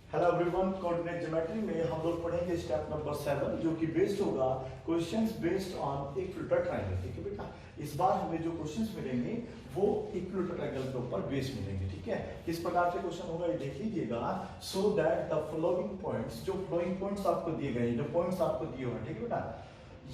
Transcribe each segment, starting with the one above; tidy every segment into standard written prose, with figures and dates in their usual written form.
Hello everyone, coordinate geometry में हम लोग पढ़ेंगे स्टेप नंबर 7 जो कि बेस्ड होगा questions based on equilateral triangle. ठीक है बेटा, इस बार हमें जो क्वेश्चंस मिलेंगे वो इक्विलेटरल ट्रायंगल के ऊपर बेस्ड मिलेंगे। ठीक है, किस प्रकार से क्वेश्चन होगा ये देख लीजिएगा। So that the following points, जो फॉलोइंग पॉइंट्स आपको दिए गए, जो पॉइंट्स आपको दिए हुए हैं, ठीक है बेटा,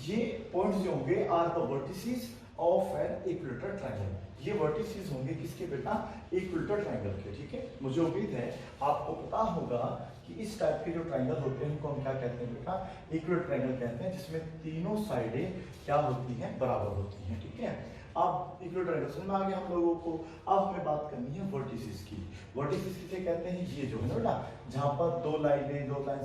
ये पॉइंट्स जो होंगे are the vertices of an equilateral triangle. ये वर्टिसेस होंगे किसके बेटा? इक्विलेटरल ट्रायंगल के। ठीक है, मुझे उम्मीद है आपको पता होगा कि इस टाइप के जो ट्रायंगल होते हैं उनको हम क्या कहते हैं बेटा? इक्विलेटरल ट्रायंगल कहते हैं, जिसमें तीनों साइडें क्या होती हैं? बराबर होती हैं। ठीक है, अब इक्विलेटरल ट्रायंगल समझ में आ गया हम लोगों को। अब हमें बात करनी है वर्टिसेस की। वर्टिसेस किसे कहते हैं? ये जो है ना बेटा, जहां पर दो लाइन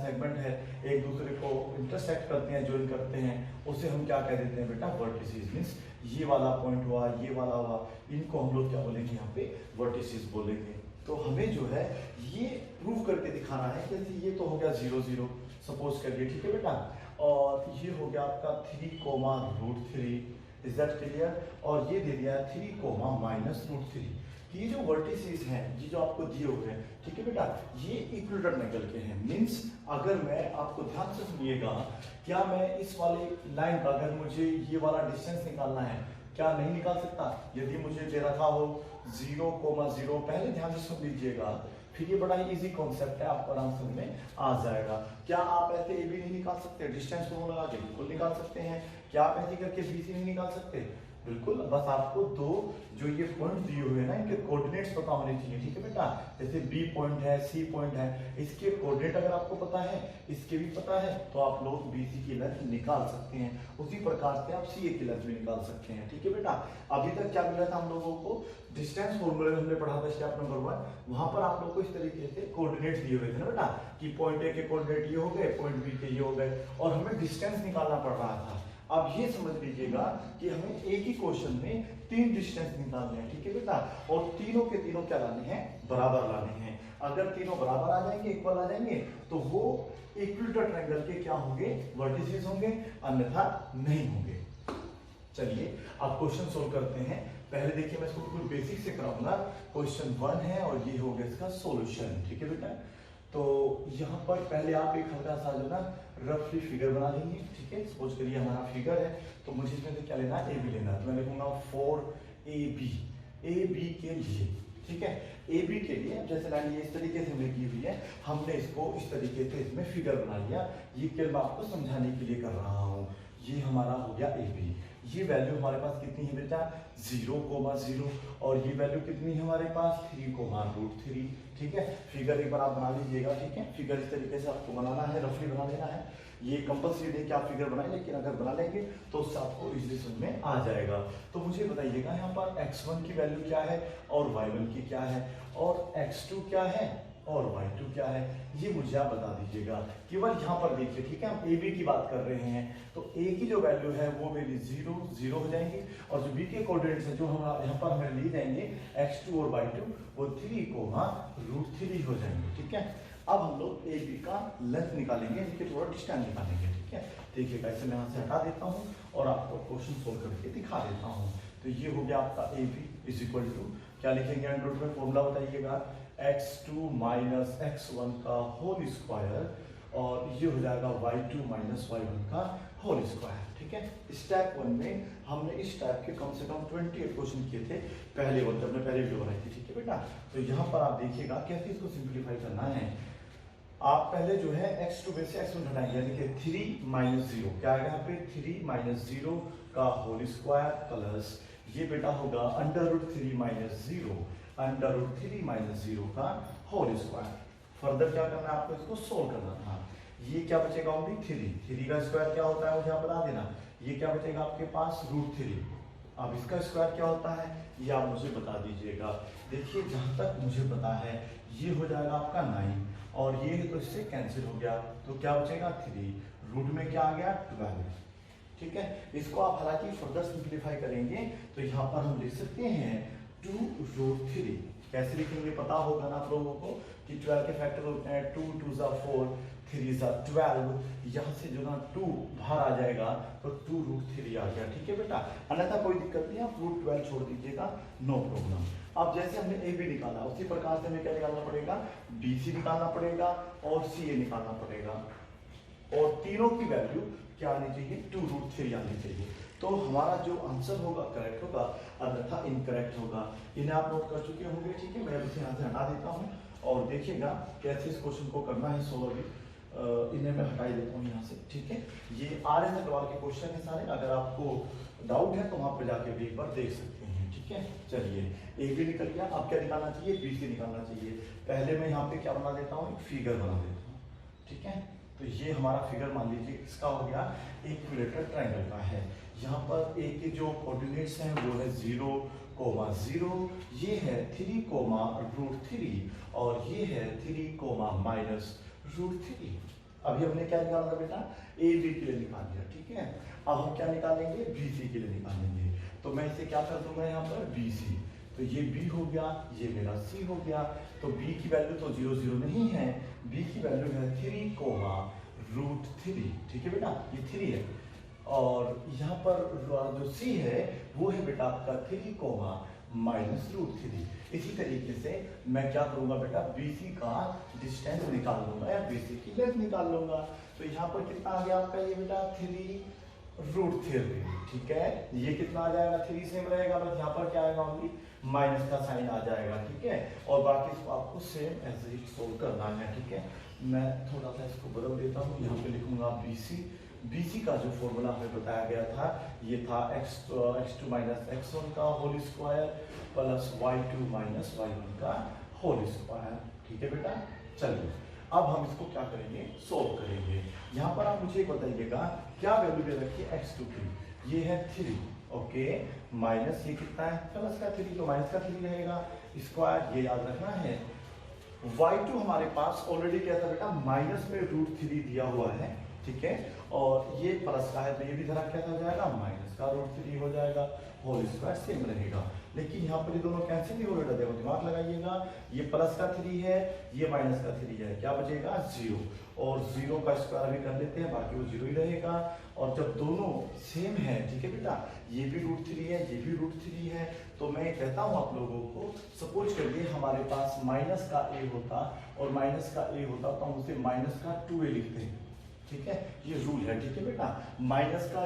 सेगमेंट है, एक दूसरे को इंटरसेक्ट करते हैं, ज्वाइन करते हैं, उसे हम क्या कह देते हैं बेटा? वर्टिसेस। मींस ये वाला पॉइंट हुआ, ये वाला हुआ, इनको हम लोग क्या बोलेंगे? यहाँ पे वर्टिसेस बोलेंगे। तो हमें जो है ये प्रूव करके दिखाना है। जैसे ये तो हो गया 0 0 सपोज करिए, ठीक है बेटा, और ये हो गया आपका 3, इज दैट क्लियर? और ये दे दिया 3, -√3। ये जो वर्टिसेस हैं, ये जो आपको दिए हुए हैं, ठीक है बेटा, ये इक्विलेटरल ट्रायंगल के हैं। मींस अगर मैं आपको ध्यान से सुनिएगा, क्या मैं इस वाले लाइन का अगर मुझे ये वाला डिस्टेंस निकालना है, क्या नहीं निकाल सकता? यदि मुझे दे रखा हो 0, 0, पहले ध्यान से सुन लीजिएगा, फिर ये बड़ा ही इजी कॉन्सेप्ट है, आपको आराम समझ में आ जाएगा। क्या आप ऐसे ए बी नहीं निकाल सकते? डिस्टेंस को लगा के बिल्कुल निकाल सकते हैं। क्या आप ऐसे करके बी सी नहीं निकाल सकते? बिल्कुल। बस आपको दो जो ये पॉइंट दिए हुए हैं ना, इनके कोऑर्डिनेट्स पता होने चाहिए। ठीक है बेटा, जैसे बी पॉइंट है, सी पॉइंट है, इसके कोऑर्डिनेट अगर आपको पता है, इसके भी पता है, तो आप लोग बी सी की लेंथ निकाल सकते हैं। उसी प्रकार से आप सी ए की लेंथ भी निकाल सकते हैं। ठीक है बेटा, अभी तक क्या मिला था हम लोगों को? डिस्टेंस फॉर्मूले में हमने पढ़ा था स्टेप नंबर 1। वहां पर आप लोग को इस तरीके से कोऑर्डिनेट्स दिए हुए थे ना बेटा, कि पॉइंट ए के कोऑर्डिनेट ये हो गए, पॉइंट बी के ये हो गए, और हमें डिस्टेंस निकालना पड़ रहा था। अब ये समझ लीजिएगा कि हमें एक ही क्वेश्चन में 3 डिस्टेंस निकालने हैं। ठीक है बेटा, और तीनों के तीनों क्या लाने हैं? बराबर लाने हैं। अगर तीनों बराबर आ जाएंगे, इक्वल आ जाएंगे, तो वो इक्विलेटरल ट्रायंगल के क्या होंगे? वर्टिसेस होंगे, अन्यथा नहीं होंगे। चलिए अब क्वेश्चन सोल्व करते हैं। पहले देखिए, मैं इसको बिल्कुल बेसिक से कराऊंगा। क्वेश्चन 1 है और ये हो गया इसका सॉल्यूशन। ठीक है बेटा, तो यहाँ पर पहले आप एक हल्का सा जो ना रफली फिगर बना लेंगे। ठीक है, सपोज करिए हमारा फिगर है, तो मुझे इसमें से क्या लेना है? ए बी लेना है। तो मैं लिखूंगा 4AB, ए बी के लिए। ठीक है, ए बी के लिए जैसे लाइन ये इस तरीके से हमने की हुई है, हमने इसको इस तरीके से इसमें फिगर बना लिया। ये केवल मैं आपको समझाने के लिए कर रहा हूँ। ये हमारा हो गया ए बी। ये वैल्यू हमारे पास कितनी है बेटा? 0, 0, और ये वैल्यू कितनी है हमारे पास? 3, ठीक है, फिगर एक बार आप बना लीजिएगा। ठीक है, फिगर इस तरीके से आपको बनाना है, रफली बना लेना है। ये कंपल्सरी नहीं कि आप फिगर बनाएं, लेकिन अगर बना लेंगे तो उससे आपको इजीली समझ में आ जाएगा। तो मुझे बताइएगा यहाँ पर x1 की वैल्यू क्या है और y1 की क्या है, और x2 क्या है और y2 क्या है, ये मुझे आप बता दीजिएगा। केवल यहाँ पर देखिए, ठीक है, हम ए बी की बात कर रहे हैं, तो ए की जो वैल्यू है वो मेरी 0, 0 हो जाएंगी, और जो बी के कोऑर्डिनेट्स है जो हम यहाँ पर हमें लिए जाएंगे x2 और y2, वो 3, √3 हो जाएंगे। ठीक है, अब हम लोग ए बी का लेंथ निकालेंगे, इनके थोड़ा डिस्टेंस निकालेंगे। ठीक है, देखिएगा, इसे मैं यहाँ से हटा देता हूँ और आपको क्वेश्चन सोल्व करके दिखा देता हूँ। तो ये हो गया आपका A B is equal to, क्या लिखेंगे अंडर रूट में? फॉर्मूला बताइएगा, x2 - x1 का होल स्क्वायर, और ये हो जाएगा y2 - y1 का होल स्क्वायर। ठीक है, स्टेप 1 में हमने इस टाइप के कम से कम 28 क्वेश्चन किए थे पहले वक्त, हमने पहले वीडियो बनाई थी। ठीक है बेटा, तो यहाँ पर आप देखिएगा कैसे इसको सिंप्लीफाई करना है। आप पहले जो है x2 में से x1 हटाएंगे, यानी कि 3 - 0, क्या आएगा यहाँ पे? 3 - 0 का होल स्क्वायर प्लस ये बेटा होगा √3 - 0, √3 - 0 का होल स्क्वायर। फर्दर क्या करना है आपको? इसको सोल्व करना था। ये क्या बचेगा? ओनली 3 का स्क्वायर क्या होता है मुझे आप बता देना। ये क्या बचेगा आपके पास? √3। अब इसका स्क्वायर क्या होता है ये आप मुझे बता दीजिएगा। देखिए, जहां तक मुझे पता है ये हो जाएगा आपका 9, और ये तो इससे कैंसिल हो गया, तो क्या बचेगा? 3, रूट में क्या आ गया? 12। ठीक है, इसको आप हालांकि फर्दर सिंप्लीफाई करेंगे तो यहाँ पर हम लिख सकते हैं 2√3। कैसे लिखेंगे पता होगा ना आप लोगों को कि 12 के फैक्टर होते हैं 2 2 ज़ा 4, 3 ज़ा 12। यहाँ से जो ना 2 बाहर आ जाएगा तो 2√3 आ गया। ठीक है बेटा, अन्यथा कोई दिक्कत नहीं, आप √12 छोड़ दीजिएगा, नो प्रॉब्लम। अब जैसे हमने ए बी निकाला उसी प्रकार से हमें क्या निकालना पड़ेगा, बी सी निकालना पड़ेगा और सी ए निकालना पड़ेगा, और तीनों की वैल्यू क्या आनी चाहिए, 2√3 आनी चाहिए। तो हमारा जो आंसर होगा करेक्ट होगा, अन्यथा इनकरेक्ट होगा। इन्हें आप नोट कर चुके होंगे, ठीक है। मैं इसे यहाँ से हटा देता हूँ और देखिएगा कैसे इस क्वेश्चन को करना है सोल्व अभी। इन्हें मैं हटा देता हूँ यहाँ से, ठीक है। ये RS अग्रवाल के क्वेश्चन है सारे, अगर आपको डाउट है तो वहाँ पे जाके भी एक बार देख सकते हैं, ठीक है। चलिए ए बी निकल गया, अब क्या निकालना चाहिए, बी सी निकालना चाहिए। पहले मैं यहाँ पे क्या बना देता हूँ, एक फिगर बना देता हूँ, ठीक है। तो ये हमारा फिगर मान लीजिए इसका हो गया इक्विलेटरल ट्रायंगल का है। यहाँ पर ए के जो कोऑर्डिनेट्स हैं वो है 0,0, ये है 3,√3 और ये है 3,-√3। अभी हमने क्या निकाला था बेटा, ए बी के लिए निकाल दिया, ठीक है। अब हम क्या निकालेंगे, बी सी के लिए निकालेंगे। तो मैं इसे क्या कर दूंगा यहाँ पर बी सी, तो ये बी हो गया, ये मेरा सी हो गया। तो बी की वैल्यू तो 0,0 नहीं है, बी की वैल्यू है 3,√3, ठीक है बेटा, ये 3 है। और यहाँ पर जो सी है वो है बेटा आपका 3,-√3। इसी तरीके से मैं क्या करूंगा बेटा, BC का डिस्टेंस निकाल लूंगा या BC की लेंथ निकाल लूंगा। तो यहाँ पर कितना आ गया आपका ये बेटा 3√3, ठीक है। ये कितना आ जाएगा, 3 सेम रहेगा, बस यहाँ पर क्या आएगा, ओनली माइनस का साइन आ जाएगा, ठीक है। और बाकी इसको आपको सेम ऐसे ही सोल्व करना है, ठीक है। मैं थोड़ा सा इसको बदल देता हूँ, यहाँ पे लिखूंगा BC का जो फॉर्मूला हमें बताया गया था ये था x2 - x1 का whole square plus y2 - y1 का होल स्क्वायर, ठीक है बेटा। चलिए अब हम इसको क्या करेंगे, सोल्व करेंगे। यहाँ पर आप मुझे बताइएगा क्या वैल्यू दे रखी है, x2 की, ये है 3, ओके, माइनस ये कितना है, प्लस का 3, तो माइनस का 3 रहेगा, स्क्वायर ये याद रखना है। y2 हमारे पास ऑलरेडी क्या था बेटा, माइनस में √3 दिया हुआ है, ठीक है। और ये प्लस का है तो ये भी धरा क्या हो जाएगा, माइनस का √3 हो जाएगा, होल स्क्वायर सेम रहेगा। लेकिन यहाँ पर ये दोनों कैंसिल नहीं हो रहा, देखो दिमाग लगाइएगा, ये प्लस का 3 है, ये माइनस का 3 है, क्या बचेगा 0, और 0 का स्क्वायर भी कर लेते हैं, बाकी वो 0 ही रहेगा। और जब दोनों सेम है, ठीक है बेटा, ये भी √3 है, ये भी √3 है, तो मैं कहता हूँ आप लोगों को, सपोज करिए हमारे पास माइनस का a होता और माइनस का a होता तो हम उसे माइनस का 2a लिखते हैं, ठीक है। ये रूल है, ठीक है बेटा, माइनस का a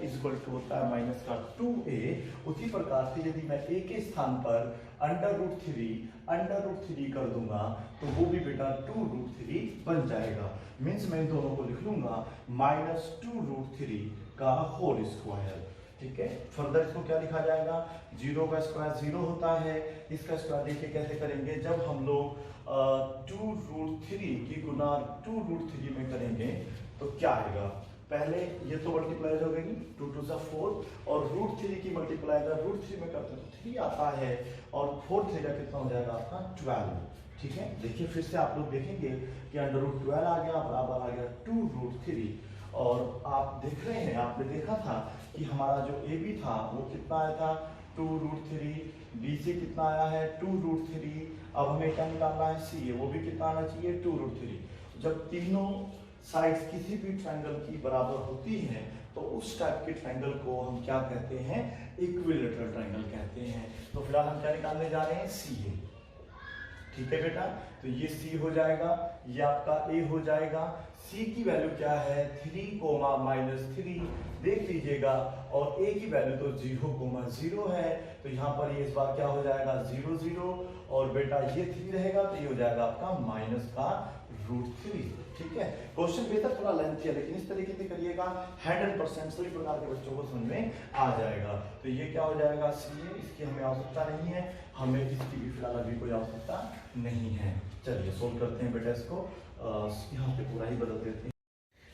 इज इक्वल टू होता है माइनस का 2a। उसी प्रकार से यदि मैं a के स्थान पर √3 कर दूंगा तो वो भी बेटा 2√3 बन जाएगा। मीन्स मैं इन दोनों को लिख लूंगा -2√3 का होल स्क्वायर, ठीक है। फर्दर इसको क्या लिखा जाएगा, 0 का स्क्वायर 0 होता है, इसका स्क्वायर देखिए कैसे करेंगे, जब हम लोग 2√3 की गुना 2√3 में करेंगे तो क्या आएगा, पहले ये तो मल्टीप्लाई हो गई, 2 2 सा 4, और √3 की मल्टीप्लाई अगर √3 में करते हैं तो 3 आता है, और 4 3 का कितना हो जाएगा आपका 12, ठीक है। देखिए फिर से आप लोग देखेंगे कि √12 आ गया बराबर आ गया 2√3। और आप देख रहे हैं, आपने देखा था कि हमारा जो ए बी था वो कितना आया था 2√3, बी सी कितना आया है 2√3। अब हमें क्या निकालना है, सी ए, वो भी कितना आना चाहिए 2√3। जब तीनों साइड्स किसी भी ट्रायंगल की बराबर होती हैं तो उस टाइप के ट्रायंगल को हम क्या कहते हैं, इक्विलेटरल ट्रायंगल कहते हैं। तो फिलहाल हम क्या निकालने जा रहे हैं, सी ए, ठीक है बेटा। तो ये C हो जाएगा, ये आपका A हो जाएगा। C की वैल्यू क्या है 3, देख लीजिएगा, और A की वैल्यू तो 0, है, तो यहाँ पर ये इस बार क्या हो जाएगा 0 0, और बेटा ये 3 रहेगा तो ये हो जाएगा आपका माइनस का √3, ठीक है। क्वेश्चन बेहतर थोड़ा लेंथी है, लेकिन इस तरीके से करिएगा 100% सभी प्रकार के बच्चों को समझ में आ जाएगा। तो ये क्या हो जाएगा सी, इसकी हमें आवश्यकता नहीं है, हमें इसकी भी फिलहाल अभी कोई आवश्यकता नहीं है। चलिए सोल्व करते हैं बेटा इसको, यहाँ पे पूरा ही बदल देते हैं,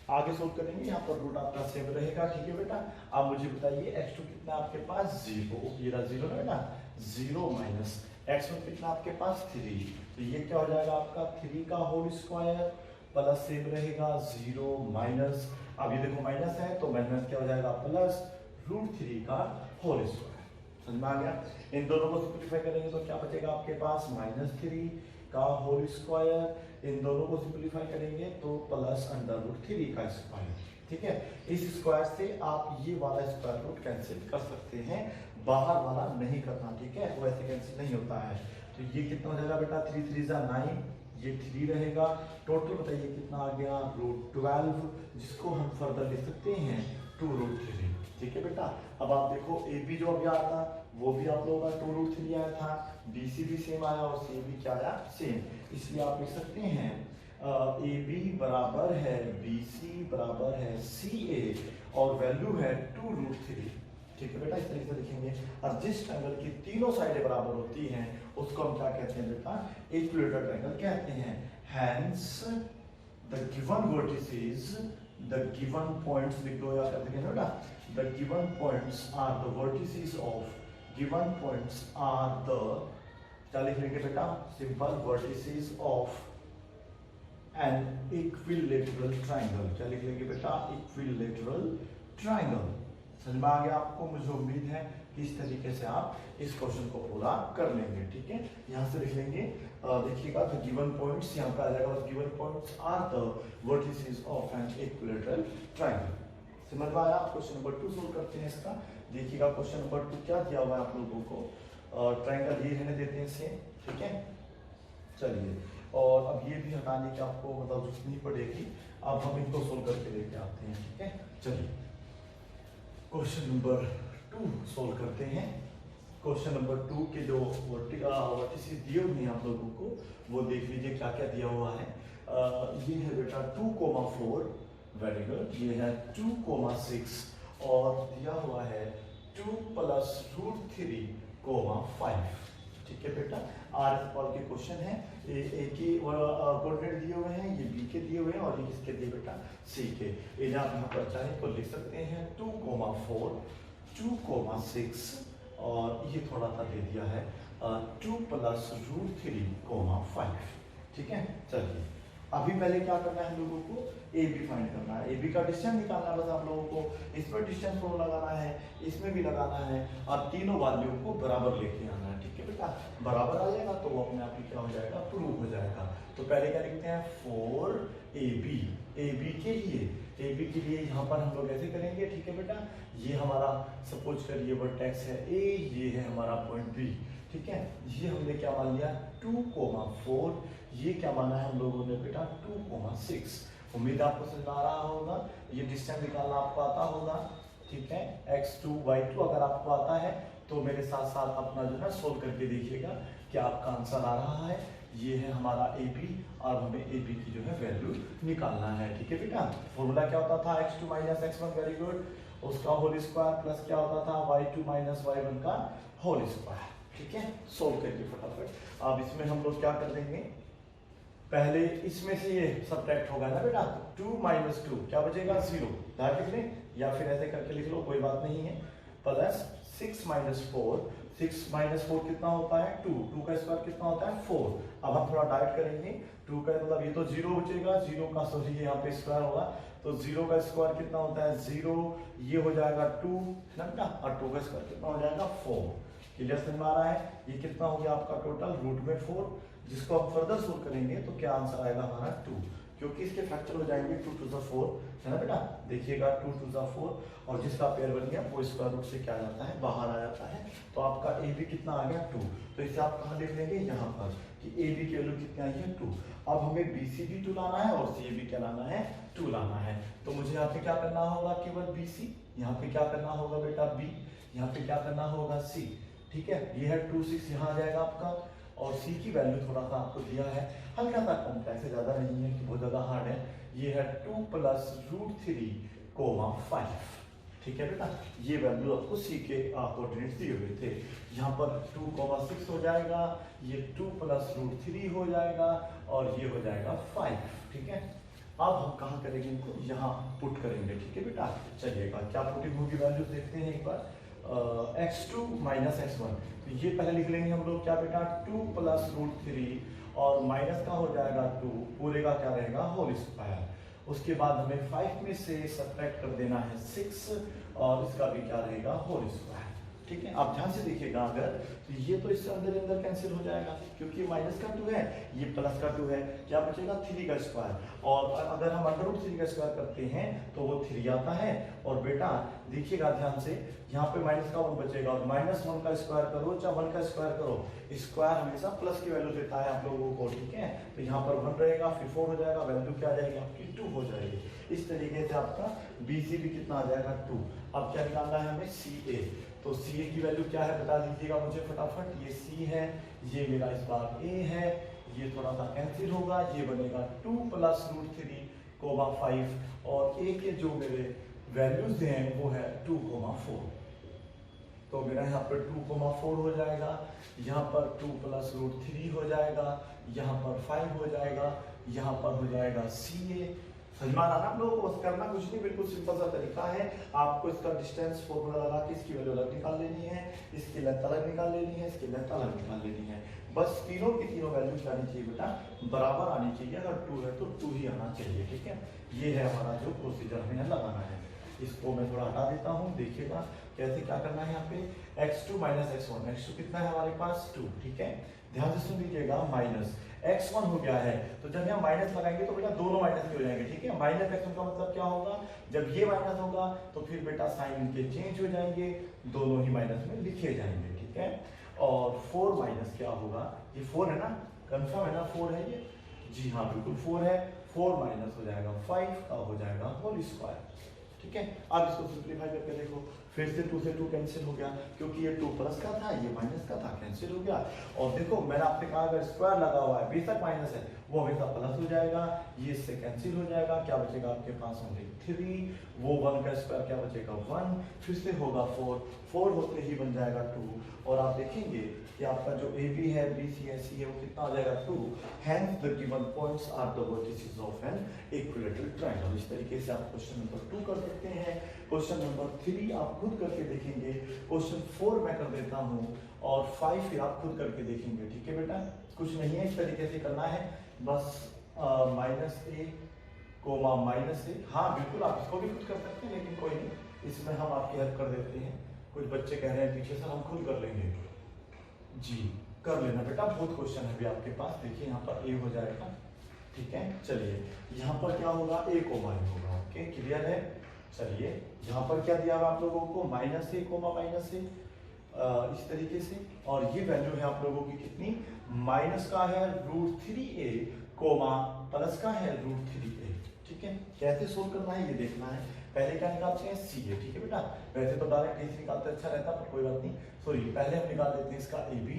आगे सोल्व करेंगे। यहाँ पर रूट आपका सेम रहेगा, ठीक है बेटा। आप मुझे बताइए x2 कितना आपके पास 0, ये रहा 0 है ना, 0 माइनस x1 कितना आपके पास 3, तो ये क्या हो जाएगा आपका 3 का होल स्क्वायर प्लस सेम रहेगा 0 माइनस, अब ये देखो माइनस है तो माइनस क्या हो जाएगा प्लस √3 का होल स्क्वायर। समझ में आ गया। इन दोनों को सिंपलीफाई करेंगे तो क्या बचेगा आपके पास -3 का होल स्क्वायर, इन दोनों को सिंपलीफाई करेंगे तो प्लस √3 का स्क्वायर, ठीक है। इस स्क्वायर से आप ये वाला स्क्वायर रूट कैंसिल कर सकते हैं, बाहर वाला नहीं करना, ठीक है, वो ऐसे कैंसिल नहीं होता है। तो ये कितना हो जाएगा बेटा, 3 3 जा 9, ये 3 रहेगा। टोटल बताइए कितना आ गया, √12, जिसको हम फर्दर लिख सकते हैं 2√3, ठीक है बेटा। अब आप देखो ए बी जो अभी आया था वो भी आप लोगों का 2√3 आया था, बी सी भी सेम आया और सी भी क्या आया, सेम। इसलिए आप लिख सकते हैं ए बी बराबर है बी सी बराबर है सी ए और वैल्यू है 2√3, ठीक है बेटा। इस तरीके से लिखेंगे। और जिस ट्रायंगल की तीनों साइडें बराबर होती हैं उसको हम क्या कहते हैं बेटा, इक्विलेटरल ट्रायंगल कहते हैं। Hence the given vertices, the given points लिख दो या कर देंगे बेटा, the given points are the vertices of, given points are the, क्या लिख लेंगे बेटा, simple vertices of an equilateral triangle. क्या लिख लेंगे बेटा, इक्विलेटरल ट्रायंगल। समझ में आ गया आपको? मुझे उम्मीद है कि इस तरीके से आप इस क्वेश्चन को पूरा कर लेंगे, ठीक है। यहाँ से लिख लेंगे, देखिएगा द गिवन पॉइंट्स यहाँ पे आ जाएगा, given points are the vertices of an equilateral triangle. समझ में आया? क्वेश्चन नंबर 2 सोल्व करते हैं इसका। देखिएगा क्वेश्चन नंबर 2 क्या दिया हुआ है आप लोगों को, ट्रायंगल ये रहने देते हैं इसे, ठीक है। चलिए, और अब ये भी हटाने की आपको मतलब जरूरत नहीं पड़ेगी, अब हम इनको सोल्व करके लेके आते हैं, ठीक है। चलिए क्वेश्चन नंबर 2 सोल्व करते हैं। क्वेश्चन नंबर 2 के जो वर्टिसेस दिए हुए हैं आप लोगों को वो देख लीजिए क्या क्या दिया हुआ है। ये है बेटा 2,4, वेरी गुड। ये है 2,6 और दिया हुआ है 2 + √3,5, ठीक है बेटा। आर एस पॉल के क्वेश्चन है, ए के कोऑर्डिनेट दिए हुए हैं, ये बी के दिए हुए हैं और ये किसके दिए बेटा, सी के। ये आप यहाँ पर चाहे तो लिख सकते हैं 2,4, 2,6 और ये थोड़ा सा दे दिया है 2 + √3,5, ठीक है। चलिए अभी पहले क्या करना है हम लोगों को, ए बी फाइंड करना है, ए बी का डिस्टेंस निकालना है बस आप लोगों को। इसमें डिस्टेंस को लगाना है, इसमें भी लगाना है और तीनों वैल्यू को बराबर लेके आना है, ठीक है बेटा। बराबर आ जाएगा तो वो अपने आप ही क्या हो जाएगा, प्रूव हो जाएगा। तो पहले क्या लिखते हैं 4AB, ए बी के लिए, ए बी के लिए यहाँ पर हम लोग ऐसे करेंगे, ठीक है बेटा। ये हमारा सपोज करिए वर्टेक्स है ए, ये है हमारा पॉइंट बी, ठीक है। ये हमने क्या मान लिया 2,4, ये क्या माना है हम लोगों ने बेटा 2,6। उम्मीद आपको समझ आ रहा होगा, ये डिस्टेंस निकालना आपको आता होगा, ठीक है। x2 y2 अगर आपको आता है तो मेरे साथ साथ अपना जो है सोल्व करके देखिएगा कि आपका आंसर आ रहा है। ये है हमारा ए बी और हमें ए बी की जो है वैल्यू निकालना है, ठीक है बेटा। फॉर्मूला क्या होता था, x2 - x1, वेरी गुड, उसका होल स्क्वायर प्लस क्या होता था y2 - y1 का होल स्क्वायर, ठीक है। सोल्व करके फटाफट अब इसमें हम लोग क्या कर देंगे, पहले इसमें से ये सब्ट्रैक्ट होगा ना बेटा, 2 - 2 क्या बचेगा 0, ध्यान लिख लें या फिर ऐसे करके लिख लो, कोई बात नहीं है, प्लस 6 - 4, 6 - 4 कितना होता है 2, 2 का स्क्वायर कितना होता है 4। अब हम थोड़ा डाइट करेंगे, 2 का मतलब ये तो 0 बचेगा, 0 का सॉरी यहाँ पे स्क्वायर होगा तो 0 का स्क्वायर कितना होता है 0, ये हो जाएगा 2 है ना बेटा, और 2 का स्क्वायर कितना हो जाएगा 4। क्लियर समझ में आ रहा है? ये कितना हो गया आपका टोटल रूट में 4, जिसको हम फर्दर सोल्व करेंगे तो क्या आंसर आएगा हमारा 2, क्योंकि इसके फैक्टर हो जाएंगे 2 to the 4 है ना बेटा। देखिएगा 2 to the 4 और जिसका पेयर बन गया वो स्क्वायर रूट से क्या आ जाता है, बाहर आ जाता है। तो आपका ए बी कितना आ गया 2, तो इसे आप कहाँ लिख लेंगे यहाँ पर कि ए बी की वैल्यू कितना आई है 2। अब हमें बी सी भी 2 लाना है और सी बी क्या लाना है 2 लाना है। तो मुझे यहाँ पे क्या करना होगा, केवल बी सी, यहाँ पे क्या करना होगा बेटा बी, यहाँ पे क्या करना होगा सी, ठीक है। ये है 2 6 यहाँ आ जाएगा आपका, और सी की वैल्यू थोड़ा सा आपको दिया है, हल्का सा कॉम्प्लेक्स है, ज्यादा नहीं है कि बहुत ज्यादा हार्ड है। ये है 2 + √3,5, ठीक है बेटा। ये वैल्यू आपको सी के कोऑर्डिनेट्स दिए हुए थे। यहाँ पर 2,6 हो जाएगा, ये 2 + √3 हो जाएगा और ये हो जाएगा 5, ठीक है। अब हम कहाँ करेंगे इनको, यहाँ पुट करेंगे, ठीक है बेटा। चलिएगा क्या पुटिंग होगी वैल्यू देखते हैं एक बार। x2 - x1, तो ये पहले लिख लेंगे हम लोग क्या बेटा 2 + √3 और माइनस का हो जाएगा 2, पूरे का क्या रहेगा होल स्क्वायर। उसके बाद हमें 5 में से सब्ट्रैक्ट कर देना है 6 और इसका भी क्या रहेगा होल स्क्वायर। ठीक है, आप ध्यान से देखिएगा अगर तो ये तो इससे अंदर अंदर कैंसिल हो जाएगा क्योंकि माइनस का 2 है, ये प्लस का 2 है, क्या बचेगा 3 का स्क्वायर। और अगर हम अंडर रूट 3 का स्क्वायर करते हैं तो वो 3 आता है। और बेटा देखिएगा ध्यान से, यहाँ पे माइनस का 1 बचेगा और -1 का स्क्वायर करो चाहे 1 का स्क्वायर करो, स्क्वायर हमेशा प्लस की वैल्यू देता है आप लोगों को, ठीक है। तो यहाँ पर 1 रहेगा, फिर 4 हो जाएगा, वैल्यू क्या आ जाएगी आपकी 2 हो जाएगी। इस तरीके से आपका BC भी कितना आ जाएगा 2। अब क्या निकालना है हमें CA, तो CA की वैल्यू क्या है बता दीजिएगा मुझे फटाफट। ये C है, ये मेरा इस बार A है, ये थोड़ा सा कैंसिल होगा, ये बनेगा 2 + √3, 5 और A के जो मेरे वैल्यूज हैं वो है 2, 4। तो मेरा यहाँ पर 2, 4 हो जाएगा, यहाँ पर 2 + √3 हो जाएगा, यहाँ पर 5 हो जाएगा, यहाँ पर हो जाएगा CA। समझ में आ रहा ना आप लोगों को? बस करना कुछ नहीं, बिल्कुल सिंपल सा तरीका है। आपको इसका डिस्टेंस फॉर्मूला लगा के इसकी वैल्यू अलग निकाल लेनी है, इसकी लेंथ अलग निकाल लेनी है, इसकी लेंथ अलग निकाल लेनी है। बस तीनों की तीनों वैल्यू क्या आनी चाहिए बेटा, बराबर आनी चाहिए। अगर 2 है तो 2 ही आना चाहिए, ठीक है। ये है हमारा जो प्रोसीजर हमें लगाना है। इसको मैं थोड़ा हटा देता हूँ, देखिएगा कैसे क्या करना है। यहाँ पे x2 - x1, x2 कितना है हमारे पास 2, ठीक है। ध्यान से सुन लीजिएगा, माइनस x1 हो गया है, तो जब यहाँ माइनस लगाएंगे तो बेटा दोनों माइनस के हो जाएंगे, ठीक है। -x1 का मतलब क्या होगा, जब ये माइनस होगा तो फिर बेटा साइन इनके चेंज हो जाएंगे, दोनों ही माइनस में लिखे जाएंगे, ठीक है। और 4 माइनस क्या होगा, ये 4 है ना, कंफर्म है ना 4 है ये, जी हाँ बिल्कुल 4 है। 4 माइनस हो जाएगा 5 का हो जाएगा होल स्क्वायर, ठीक है। अब इसको सिंप्लीफाई करके देखो, फिर से 2 से 2 कैंसिल हो गया क्योंकि ये 2 प्लस का था, ये माइनस का था, कैंसिल हो गया। और देखो मैंने आपसे कहा अगर स्क्वायर लगा हुआ है बेशक माइनस है वो हमेशा प्लस हो जाएगा, ये इससे कैंसिल हो जाएगा। क्या बचेगा आपके पास ओनली 3, वो 1 का स्क्वायर क्या बचेगा 1, फिर से होगा 4 होते ही बन जाएगा 2। और आप देखेंगे कि आपका जो AB है, BC है, C है वो कितना आ जाएगा 2। Hence the given points are the vertices of an equilateral triangle। इस तरीके से आप क्वेश्चन नंबर 2 कर सकते हैं। क्वेश्चन नंबर 3 आप खुद करके देखेंगे, क्वेश्चन 4 मैं कर देता हूँ और 5 फिर आप खुद करके देखेंगे, ठीक है बेटा। कुछ नहीं है, इस तरीके से करना है बस। -a, -a, हाँ बिल्कुल आप इसको भी खुद कर सकते हैं, लेकिन कोई नहीं, इसमें हम आपकी हेल्प कर देते हैं। कुछ बच्चे कह रहे हैं पीछे से हम खुद कर लेंगे, जी कर लेना बेटा। बहुत क्वेश्चन है अभी आपके पास, देखिए यहाँ पर A हो जाएगा, ठीक है। चलिए यहाँ पर क्या होगा, A, होगा, ओके क्लियर है। चलिए यहाँ पर क्या दिया हुआ आप लोगों को, -a, इस तरीके से। और ये वैल्यू है आप लोगों की कितनी, माइनस का है √3a, प्लस का है √3a, ठीक है। कैसे सोल्व करना है ये देखना है। पहले क्या निकालते हैं CA, ठीक है बेटा। वैसे तो डायरेक्ट ऐसे निकालते अच्छा रहता, पर कोई बात नहीं, सॉरी पहले हम निकाल देते हैं इसका AB,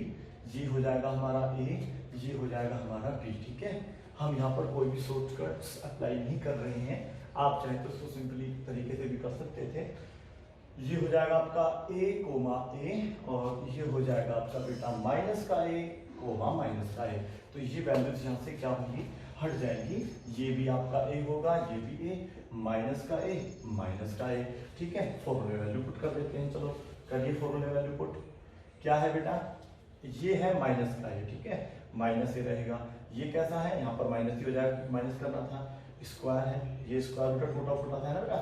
ये हो जाएगा हमारा A, ये हो जाएगा हमारा B, ठीक है। हम यहाँ पर कोई भी शॉर्टकट्स अप्लाई नहीं कर रहे हैं, आप चाहे तो इसको सिंपली तरीके से भी कर सकते थे। ये हो जाएगा आपका A, और ये हो जाएगा आपका बेटा माइनस का A, माइनस का A। तो ये वैल्यूज यहाँ से क्या होगी, हट जाएगी। ये भी आपका A होगा, ये भी A, माइनस का A, माइनस का A, ठीक है। फॉर्मूले वैल्यू पुट कर देते हैं, चलो करिए फॉर्मूले वैल्यू पुट। क्या है बेटा, ये है माइनस का A, ठीक है, माइनस A रहेगा। ये कैसा है, यहाँ पर माइनस ही हो जाएगा, माइनस करना था, स्क्वायर है, ये स्क्वायर बेटा छोटा था ना बेटा,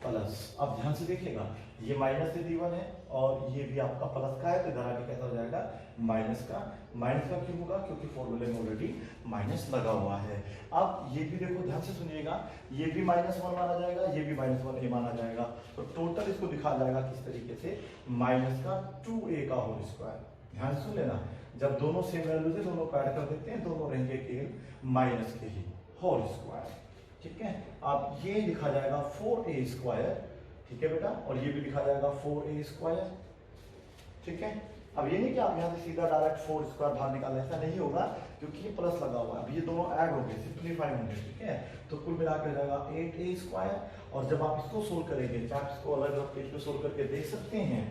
प्लस। अब ध्यान से देखिएगा, ये माइनस से D1 है और ये भी आपका प्लस का है, तो इधर आके कैसा हो जाएगा माइनस का। माइनस का क्यों होगा, क्योंकि फॉर्मूले में ऑलरेडी माइनस लगा हुआ है। अब ये भी देखो ध्यान से सुनिएगा, ये भी -1 माना जाएगा, ये भी -1a माना जाएगा, तो टोटल इसको दिखा जाएगा किस तरीके से, माइनस का 2a का होल स्क्वायर। ध्यान सुन लेना, जब दोनों सेम वैल्यूज है दोनों को ऐड कर देते हैं, दोनों रहेंगे केवल माइनस के ही होल स्क्वायर, ठीक है। अब ये लिखा जाएगा 4a स्क्वायर, ठीक है बेटा, और ये भी लिखा जाएगा 4a स्क्वायर, ठीक है। अब ये नहीं कि आप यहाँ से सीधा डायरेक्ट 4 स्क्वायर बाहर निकालें, ऐसा नहीं होगा क्योंकि ये प्लस लगा हुआ है। अब ये दोनों ऐड होंगे, सिंप्लीफाई होंगे, ठीक है। तो कुल मिलाकर जाएगा 8a स्क्वायर। और जब आप इसको सोल्व करेंगे, चाहे इसको अलग अलग पेज पे सोल्व करके देख सकते हैं,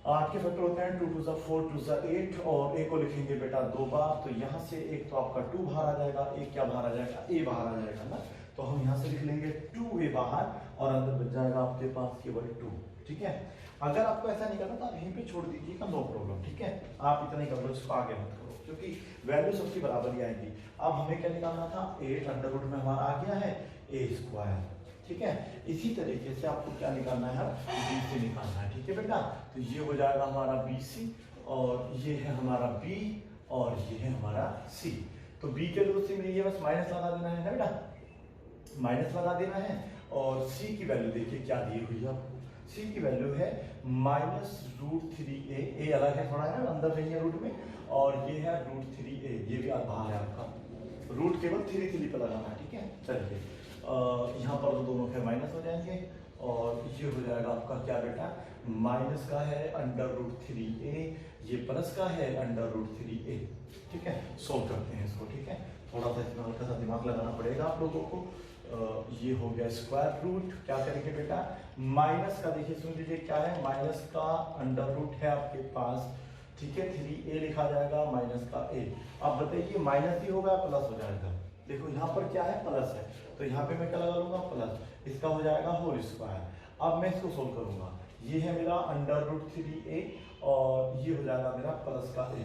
8 के फैक्टर होते हैं 2 2 4 2 8, और a को लिखेंगे बेटा 2 बार, तो यहाँ से एक तो आपका 2 बाहर आ जाएगा, एक क्या बाहर आ जाएगा, a बाहर आ जाएगा ना, तो हम यहाँ से लिख लेंगे 2a बाहर और अंदर बच जाएगा आपके पास केवल 2, ठीक है। अगर आपको ऐसा नहीं करना तो आप यहीं पे छोड़ दीजिएगा, नो प्रॉब्लम, ठीक है। आप इतना ही कर लो, इसको आगे मत करो क्योंकि वैल्यू सबकी बराबर ही आएगी। अब हमें क्या निकालना था, 8 अंडर रूट में हमारा आ गया है a स्क्वायर, ठीक है। इसी तरीके से आपको क्या निकालना है, बी सी निकालना है, ठीक है बेटा। तो ये हो जाएगा हमारा बी सी, और ये है हमारा बी, और ये है हमारा सी। तो बी के रूट सी में ये बस माइनस लगा देना है ना बेटा, माइनस लगा देना है। और सी की वैल्यू देखिए क्या दी हुई है आपको, सी की वैल्यू है -√3a, ए अलग है थोड़ा है ना, अंदर नहीं है रूट में, और ये है √3a, ये भी बाहर है आपका, रूट केवल 3 पे लगाना है, ठीक है। चलिए यहाँ पर तो दोनों के माइनस हो जाएंगे, और ये हो जाएगा आपका क्या बेटा, माइनस का है √3a, ये प्लस का है √3a, ठीक है। सोल्व करते हैं इसको, ठीक है। थोड़ा सा इसमें हल्का सा दिमाग लगाना पड़ेगा आप लोगों को। ये हो गया स्क्वायर रूट, क्या करेंगे बेटा, माइनस का देखिए सुन लीजिए क्या है, माइनस का अंडर रूट है आपके पास, ठीक है। 3a लिखा जाएगा माइनस का a। अब बताइए माइनस ही होगा प्लस हो जाएगा, देखो यहाँ पर क्या है, प्लस है, तो यहाँ पे मैं क्या लगा लूंगा, प्लस, इसका हो जाएगा होल स्क्वायर। अब मैं इसको सोल्व करूंगा, ये है मेरा √3a, और ये हो जाएगा मेरा प्लस का a,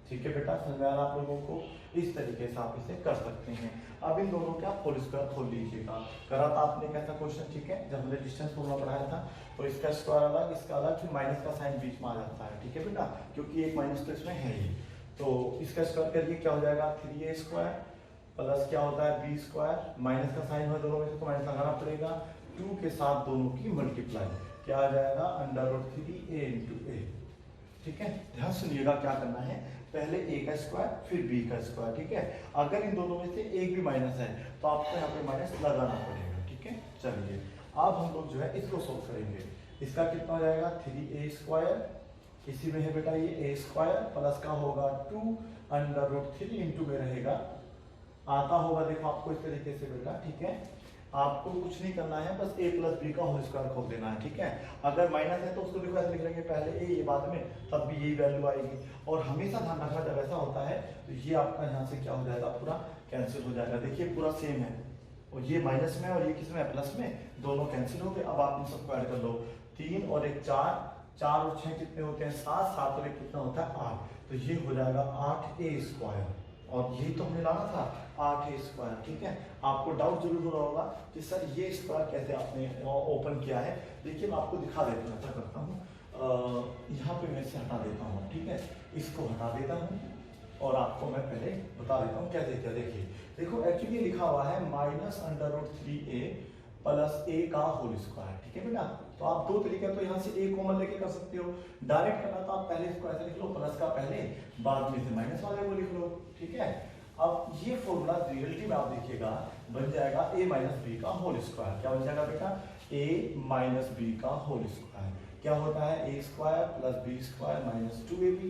ठीक है बेटा। समझ में आ रहा आप लोगों को, इस तरीके से आप इसे कर सकते हैं। अब इन दोनों का होल स्क्वायर खोल लीजिएगा, करा था आपने कैसा क्वेश्चन, ठीक है, जब हमने डिस्टेंस फॉर्मूला पढ़ाया था, तो इसका स्क्वायर अलग, इसका अलग, फिर माइनस का साइन बीच में आ जाता है, ठीक है बेटा, क्योंकि एक माइनस तो इसमें है ही। तो इसका स्क्वायर करिए, क्या हो जाएगा, 3a² प्लस क्या होता है b², माइनस का साइन हो दोनों में से तो माइनस लगाना पड़ेगा, 2 के साथ दोनों की मल्टीप्लाई, क्या आ जाएगा, √3a × a, ठीक है। ध्यान सुनिएगा क्या करना है, पहले a का स्क्वायर फिर b का स्क्वायर, ठीक है। अगर इन दोनों में से एक भी माइनस है तो आपको यहाँ पे माइनस लगाना पड़ेगा, ठीक है। चलिए अब हम लोग जो है इसको सोल्व करेंगे। इसका कितना हो जाएगा, 3a², इसी में है बेटा ये a² प्लस का होगा 2 √3 इंटू में रहेगा, आता होगा देखो आपको इस तरीके से बेटा, ठीक है। आपको कुछ नहीं करना है, बस a + b का होल स्क्वायर खोल देना है, ठीक है। अगर माइनस है तो उसको देखो ऐसे लिख लेंगे, पहले a ये बाद में, तब भी यही वैल्यू आएगी। और हमेशा ध्यान रखना जब ऐसा होता है तो ये आपका यहाँ से क्या हो जाएगा, पूरा कैंसिल हो जाएगा, देखिए पूरा सेम है, और ये माइनस में और ये किस में, प्लस में, दोनों कैंसिल हो गए। अब आप इन सबको ऐड कर लो, 3 और 1 4, 4 और 6 कितने होते हैं, 7, 7 और 1 कितना होता है, 8, तो ये हो जाएगा 8a², और यही तो हमने लाना था 8a², ठीक है। आपको डाउट जरूर हो रहा होगा कि सर ये स्क्वायर कैसे आपने ओपन किया है, देखिए मैं आपको दिखा देता हूँ, ऐसा करता हूँ, यहाँ पे मैं इसे हटा देता हूँ, ठीक है, इसको हटा देता हूँ, और आपको मैं पहले बता देता हूँ कैसे क्या। देखिए देखो एक्चुअली लिखा हुआ है -√3a प्लस a का होल स्क्वायर, ठीक है बेटा। तो आप दो तरीके, तो यहाँ से a कॉमन लेके कर सकते हो, डायरेक्ट करना तो आप पहले इसको ऐसे लिख लो, प्लस का पहले, बाद में से माइनस वाले को लिख लो, ठीक है। अब ये फॉर्मूला रियलिटी में आप देखिएगा बन जाएगा a - b का होल स्क्वायर, क्या बन जाएगा बेटा, a - b का होल स्क्वायर, क्या होता है, a² + b² - 2ab,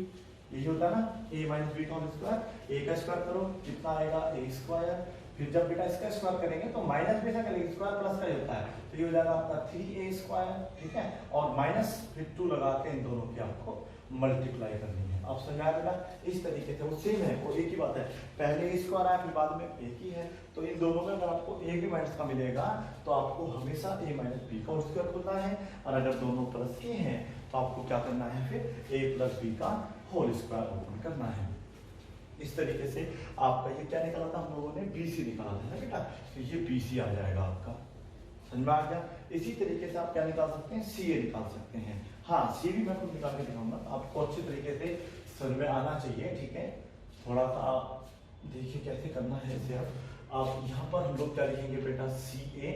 यही होता है ना, a - b का होल स्क्वायर। a का स्क्वायर करो कितना आएगा, a², फिर जब बेटा इसका स्क्वायर करेंगे तो माइनस में से करेंगे, स्क्वायर प्लस का ही होता है, तो ये हो जाएगा आपका 3a², ठीक है, और माइनस फिर 2 लगा के इन दोनों की आपको मल्टीप्लाई करनी है। अब समझाया बेटा, इस तरीके से वो सेम है, वो एक ही बात है, पहले a² आया फिर बाद में एक ही है, तो इन दोनों में अगर आपको एक भी माइनस का मिलेगा तो आपको हमेशा a - b का स्क्वायर खोलना है, और अगर दोनों प्लस के हैं तो आपको क्या करना है, फिर a + b का होल स्क्वायर ओपन करना है। इस तरीके से आपका ये क्या निकाला था हम लोगों ने, BC निकाला था ना बेटा, तो ये BC आ जाएगा आपका, समझ में आ गया। इसी तरीके से आप क्या निकाल सकते हैं, CA निकाल सकते हैं। हाँ C भी मैं खुद निकाल के दिखाऊंगा, आपको अच्छी तरीके से समझ में आना चाहिए, ठीक है। थोड़ा सा देखिए कैसे करना है इसे। अब यहाँ पर हम लोग क्या लिखेंगे बेटा, CA,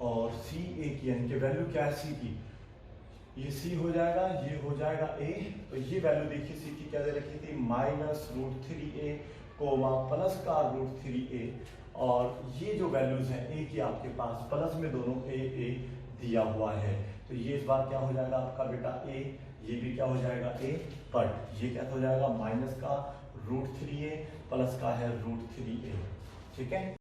और CA की यानी कि वैल्यू क्या है C की, ये C हो जाएगा, ये हो जाएगा A, तो ये वैल्यू देखिए C की क्या दे रखी थी, -√3a, प्लस का √3a, और ये जो वैल्यूज हैं A की आपके पास प्लस में दोनों a दिया हुआ है, तो ये इस बार क्या हो जाएगा आपका बेटा A, ये भी क्या हो जाएगा A, बट ये क्या हो जाएगा, माइनस का √3a प्लस का है √3a, ठीक है।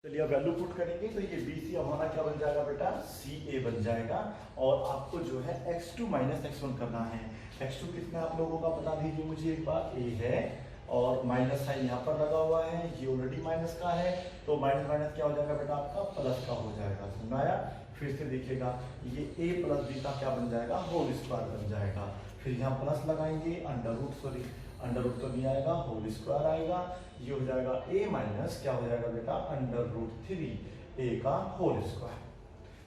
चलिए अब वैल्यू पुट करेंगे तो ये BC हमारा क्या बन जाएगा बेटा, CA बन जाएगा, और आपको जो है x2 - x1 करना है। x2 कितना आप लोगों का बता दीजिए मुझे एक बार, A है, और माइनस साइन यहाँ पर लगा हुआ है, ये ऑलरेडी माइनस का है, तो माइनस माइनस क्या हो जाएगा बेटा आपका, प्लस का हो जाएगा, समझाया। फिर से देखिएगा ये a + b का क्या बन जाएगा, होल स्क्वायर बन जाएगा, फिर यहाँ प्लस लगाएंगे, अंडर रूट तो नहीं आएगा, होल स्क्वायर आएगा, ये हो जाएगा a - क्या हो जाएगा बेटा, √3a का होल स्क्वायर।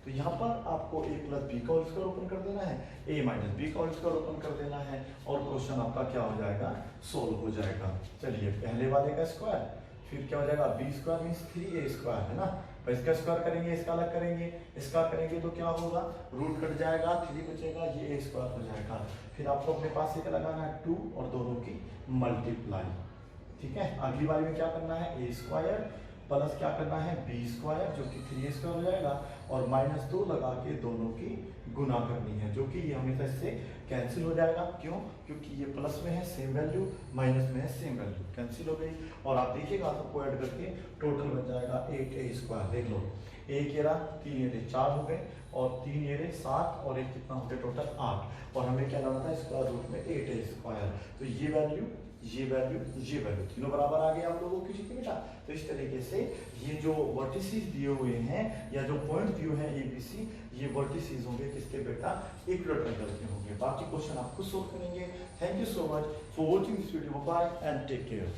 तो यहाँ पर आपको a प्लस बी का होल स्क्वायर ओपन कर देना है, a माइनस बी का होल स्क्वायर ओपन कर देना है और क्वेश्चन आपका क्या हो जाएगा, सोल्व हो जाएगा। चलिए पहले वाले का स्क्वायर, फिर क्या हो जाएगा B square means 3a square है ना, तो इसका स्क्वायर करेंगे इसका अलग करेंगे, इसका करेंगे तो क्या होगा, रूट कट जाएगा, 3 बचेगा, ये a स्क्वायर हो जाएगा। फिर आपको अपने पास एक लगाना है 2 और दोनों की मल्टीप्लाई, ठीक है। अगली बारी में क्या करना है, a स्क्वायर प्लस क्या करना है बी स्क्वायर जो कि 3a स्क्वायर हो जाएगा और माइनस 2 लगा के दोनों की गुना करनी है, जो कि ये हमेशा इससे कैंसिल हो जाएगा। क्यों, क्योंकि ये प्लस में है सेम वैल्यू, माइनस में है सेम वैल्यू, कैंसिल हो गई। और आप देखिएगा सबको ऐड करके टोटल बन जाएगा 8a स्क्वायर। देख लो, एक ये रहा, 3 ये रहे 4 हो गए और 3 ये रहे 7 और एक कितना हो गया टोटल 8, और हमें क्या लाना था स्क्वायर रूट में 8a स्क्वायर। तो ये वैल्यू, ये वैल्यू, ये वैल्यू तीनों बराबर आ गए आप लोगों की, ठीक है बेटा। तो इस तरीके से ये जो वर्टिसेस दिए हुए हैं या जो पॉइंट दिए हैं ABC, ये वर्टिसेस होंगे किसके बेटा, इक्विलैटरल के होंगे। बाकी क्वेश्चन आप खुद सोल्व करेंगे। Thank you so much for watching this video, bye and take care.